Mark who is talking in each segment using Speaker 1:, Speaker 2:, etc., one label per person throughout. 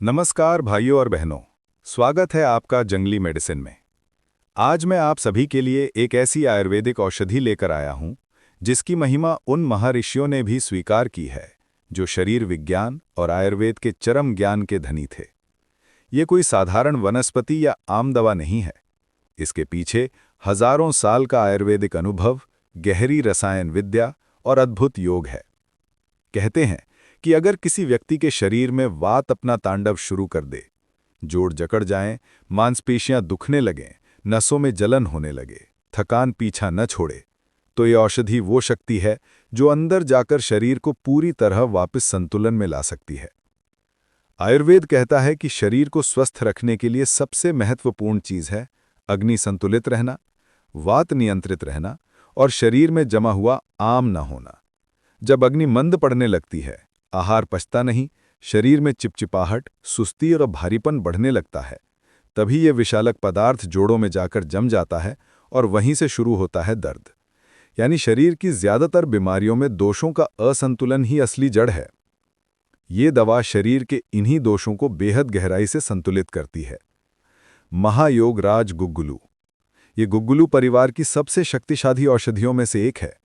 Speaker 1: नमस्कार भाइयों और बहनों, स्वागत है आपका जंगली मेडिसिन में। आज मैं आप सभी के लिए एक ऐसी आयुर्वेदिक औषधि लेकर आया हूं जिसकी महिमा उन महर्षियों ने भी स्वीकार की है जो शरीर विज्ञान और आयुर्वेद के चरम ज्ञान के धनी थे। ये कोई साधारण वनस्पति या आम दवा नहीं है। इसके पीछे हजारों साल का आयुर्वेदिक अनुभव, गहरी रसायन विद्या और अद्भुत योग है। कहते हैं कि अगर किसी व्यक्ति के शरीर में वात अपना तांडव शुरू कर दे, जोड़ जकड़ जाएं, मांसपेशियां दुखने लगें, नसों में जलन होने लगे, थकान पीछा न छोड़े, तो ये औषधि वो शक्ति है जो अंदर जाकर शरीर को पूरी तरह वापस संतुलन में ला सकती है। आयुर्वेद कहता है कि शरीर को स्वस्थ रखने के लिए सबसे महत्वपूर्ण चीज है अग्नि संतुलित रहना, वात नियंत्रित रहना और शरीर में जमा हुआ आम न होना। जब अग्नि मंद पड़ने लगती है, आहार पचता नहीं, शरीर में चिपचिपाहट, सुस्ती और भारीपन बढ़ने लगता है, तभी ये विषालक पदार्थ जोड़ों में जाकर जम जाता है और वहीं से शुरू होता है दर्द। यानी शरीर की ज्यादातर बीमारियों में दोषों का असंतुलन ही असली जड़ है। ये दवा शरीर के इन्हीं दोषों को बेहद गहराई से संतुलित करती है। महायोगराज गुग्गुलू। ये गुग्गुलू परिवार की सबसे शक्तिशाली औषधियों में से एक है।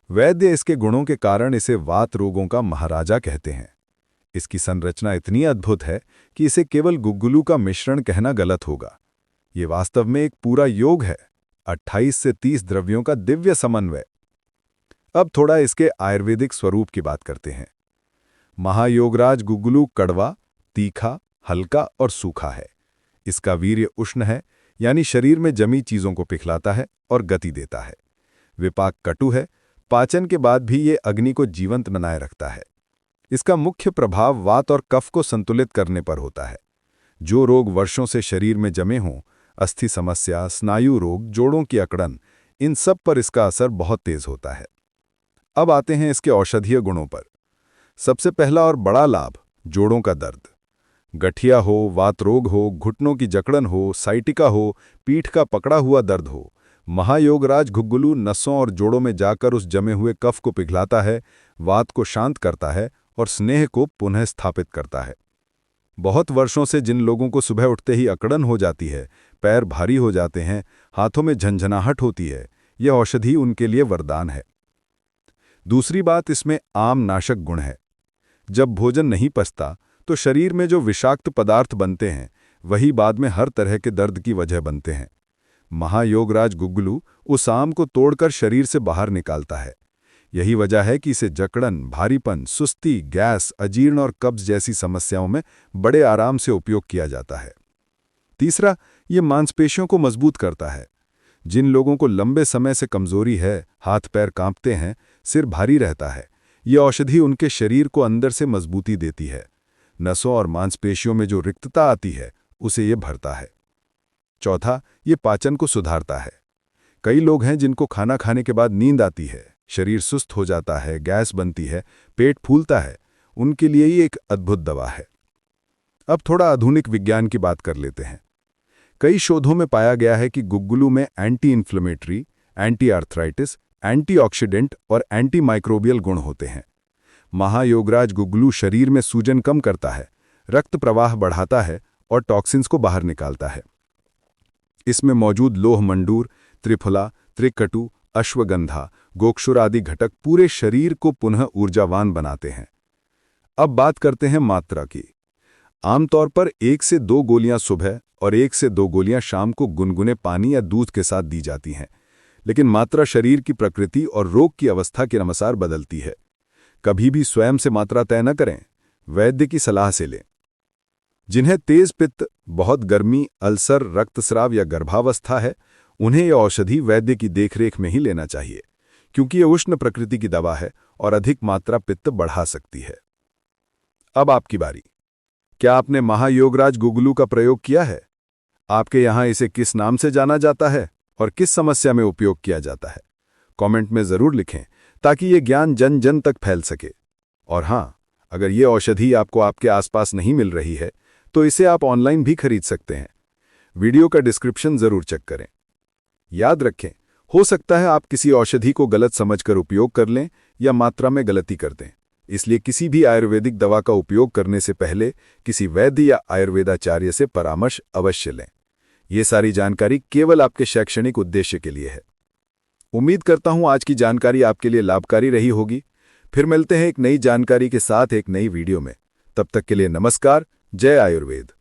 Speaker 1: वैद्य इसके गुणों के कारण इसे वात रोगों का महाराजा कहते हैं। इसकी संरचना इतनी अद्भुत है कि इसे केवल गुग्गुलू का मिश्रण कहना गलत होगा। ये वास्तव में एक पूरा योग है, 28 से 30 द्रव्यों का दिव्य समन्वय। अब थोड़ा इसके आयुर्वेदिक स्वरूप की बात करते हैं। महायोगराज गुग्गुलू कड़वा, तीखा, हल्का और सूखा है। इसका वीर्य उष्ण है, यानी शरीर में जमी चीजों को पिघलाता है और गति देता है। विपाक कटु है, पाचन के बाद भी ये अग्नि को जीवंत बनाए रखता है। इसका मुख्य प्रभाव वात और कफ को संतुलित करने पर होता है। जो रोग वर्षों से शरीर में जमे हों, अस्थि समस्या, स्नायु रोग, जोड़ों की अकड़न, इन सब पर इसका असर बहुत तेज होता है। अब आते हैं इसके औषधीय गुणों पर। सबसे पहला और बड़ा लाभ, जोड़ों का दर्द। गठिया हो, वात रोग हो, घुटनों की जकड़न हो, साइटिका हो, पीठ का पकड़ा हुआ दर्द हो, महायोगराज गुग्गुलू नसों और जोड़ों में जाकर उस जमे हुए कफ को पिघलाता है, वात को शांत करता है और स्नेह को पुनः स्थापित करता है। बहुत वर्षों से जिन लोगों को सुबह उठते ही अकड़न हो जाती है, पैर भारी हो जाते हैं, हाथों में झंझनाहट होती है, यह औषधि उनके लिए वरदान है। दूसरी बात, इसमें आम नाशक गुण है। जब भोजन नहीं पचता तो शरीर में जो विषाक्त पदार्थ बनते हैं वही बाद में हर तरह के दर्द की वजह बनते हैं। महायोगराज गुग्गुलू उस आम को तोड़कर शरीर से बाहर निकालता है। यही वजह है कि इसे जकड़न, भारीपन, सुस्ती, गैस, अजीर्ण और कब्ज जैसी समस्याओं में बड़े आराम से उपयोग किया जाता है। तीसरा, ये मांसपेशियों को मजबूत करता है। जिन लोगों को लंबे समय से कमजोरी है, हाथ पैर कांपते हैं, सिर भारी रहता है, ये औषधि उनके शरीर को अंदर से मजबूती देती है। नसों और मांसपेशियों में जो रिक्तता आती है उसे ये भरता है। चौथा, ये पाचन को सुधारता है। कई लोग हैं जिनको खाना खाने के बाद नींद आती है, शरीर सुस्त हो जाता है, गैस बनती है, पेट फूलता है, उनके लिए ये एक अद्भुत दवा है। अब थोड़ा आधुनिक विज्ञान की बात कर लेते हैं। कई शोधों में पाया गया है कि गुग्गुलू में anti inflammatory, anti arthritis, antioxidant और एंटी माइक्रोबियल गुण होते हैं। महायोगराज गुग्गुलू शरीर में सूजन कम करता है, रक्त प्रवाह बढ़ाता है और टॉक्सिन्स को बाहर निकालता है। इसमें मौजूद लोह मंडूर, त्रिफला, त्रिकटु, अश्वगंधा, गोक्षुर आदि घटक पूरे शरीर को पुनः ऊर्जावान बनाते हैं। अब बात करते हैं मात्रा की। आमतौर पर 1 से 2 गोलियां सुबह और 1 से 2 गोलियां शाम को गुनगुने पानी या दूध के साथ दी जाती हैं, लेकिन मात्रा शरीर की प्रकृति और रोग की अवस्था के अनुसार बदलती है। कभी भी स्वयं से मात्रा तय न करें, वैद्य की सलाह से लें। जिन्हें तेज पित्त, बहुत गर्मी, अल्सर, रक्तस्राव या गर्भावस्था है, उन्हें यह औषधि वैद्य की देखरेख में ही लेना चाहिए, क्योंकि यह उष्ण प्रकृति की दवा है और अधिक मात्रा पित्त बढ़ा सकती है। अब आपकी बारी। क्या आपने महायोगराज गुग्गुलू का प्रयोग किया है? आपके यहाँ इसे किस नाम से जाना जाता है और किस समस्या में उपयोग किया जाता है? कमेंट में जरूर लिखें ताकि ये ज्ञान जन जन तक फैल सके। और हां, अगर ये औषधि आपको आपके आसपास नहीं मिल रही है तो इसे आप ऑनलाइन भी खरीद सकते हैं। वीडियो का डिस्क्रिप्शन जरूर चेक करें। याद रखें, हो सकता है आप किसी औषधि को गलत समझकर उपयोग कर लें या मात्रा में गलती कर दें। इसलिए किसी भी आयुर्वेदिक दवा का उपयोग करने से पहले किसी वैद्य या आयुर्वेदाचार्य से परामर्श अवश्य लें। ये सारी जानकारी केवल आपके शैक्षणिक उद्देश्य के लिए है। उम्मीद करता हूं आज की जानकारी आपके लिए लाभकारी रही होगी। फिर मिलते हैं एक नई जानकारी के साथ एक नई वीडियो में। तब तक के लिए नमस्कार। जय आयुर्वेद।